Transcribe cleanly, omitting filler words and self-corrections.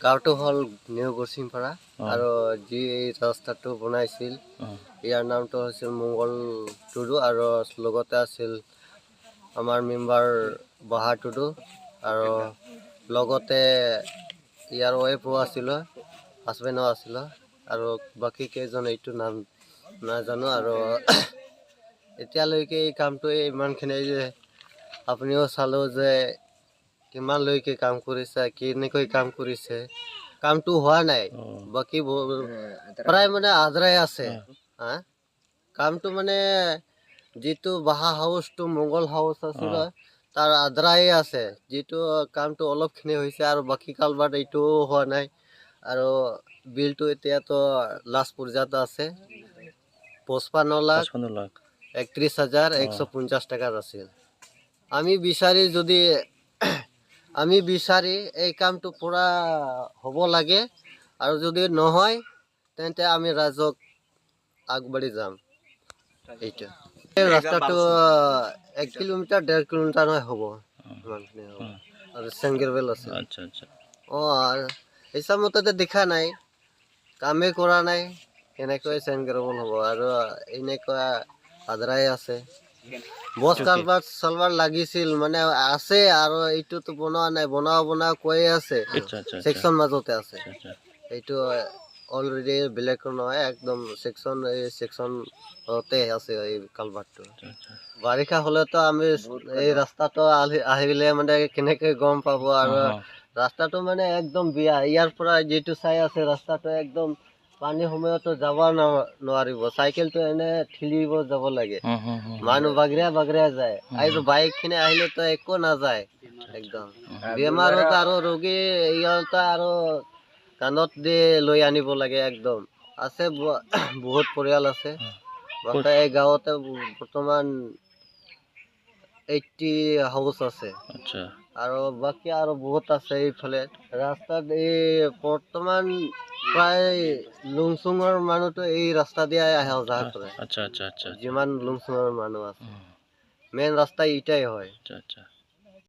গাঁৱটো হ'ল নিউ গৰচিংপাৰা আৰু যি এই ৰাস্তাটো বনাইছিল ইয়াৰ নামটো হৈছিল মংগল টুডু আৰু লগতে আছিল আমাৰ মেম্বাৰ বাহা টুডু আৰু লগতে ইয়াৰ ৱাইফো আছিলে হাজবেণ্ডো আছিলে আৰু বাকী কেইজন এইটো নাম নাজানো আৰু এতিয়ালৈকে এই কামটো ইমানখিনি যে আপুনিও চালোঁ যে কিমানলৈকে কাম কৰিছে কেনেকৈ কাম কৰিছে কামটো হোৱা নাই বাকী প্ৰায় মানে আধৰাই আছে হা কামটো মানে যিটো বাহা হাউচটো মংগল হাউচ আছিলে তাৰ আধৰাই আছে যিটো কামটো অলপখিনি হৈছে আৰু বাকী কালভাৰ্ট এইটো হোৱা নাই আৰু বিলটো এতিয়াতো লাষ্ট পৰ্যায়ত আছে 55,31,150 টাকাত আছিল আমি বিচাৰি এই কামটো পুৰা হ'ব লাগে আৰু যদি নহয় তেন্তে আমি ৰাইজক আগবাঢ়ি যাম এইটো এই ৰাস্তাটো 1 কিলোমিটাৰ 1.5 কিলোমিটাৰ হ'ব ইমানখিনি হ'ব আৰু চেংগেৰবেল আছে আচ্ছা আচ্ছা হিচাপমতে দেখা নাই কামেই কৰা নাই কেনেকৈ চেংগেৰবেল হ'ব আৰু এনেকুৱা আধৰাই আছে বছ কালভাৰ্ট চালভাৰ লাগিছিল মানে আছে আৰু এইটোতো বনোৱা নাই বনাও কৈ আছে সেকশন মাজতে আছে এইটো অলৰেডি বেলেগ নহয় একদম সেকশনতে আছে এই কালভাৰ্টটো বাৰিষা হ'লেতো আমি এই ৰাস্তাটো আহিলে মানে কেনেকৈ গম পাব আৰু ৰাস্তাটো মানে একদম বিয়া ইয়াৰ পৰা যিটো চাই আছে ৰাস্তাটো একদম পানী সময়তো যাব নোৱাৰিব চাইকেলটো এনে ঠেলিব যাব লাগে মানুহ বাগৰিয়া যায় আৰু বাইকখিনি আহিলেতো একো নাযায় একদম বেমাৰত আৰু ৰোগী ইয়াতে আৰু কাণত দি লৈ আনিব লাগে একদম আছে বহুত পৰিয়াল আছে এই গাঁৱতে বৰ্তমান 80 হাউচ আছে আৰু বাকী আৰু বহুত আছে এইফালে ৰাস্তাত এই বৰ্তমান প্ৰায় লুংচুঙৰ মানুহটো এই ৰাস্তা দিয়ে আহে অহা কৰে যিমান লুংচুঙৰ মানুহ আছে মেইন ৰাস্তা ইটাই হয়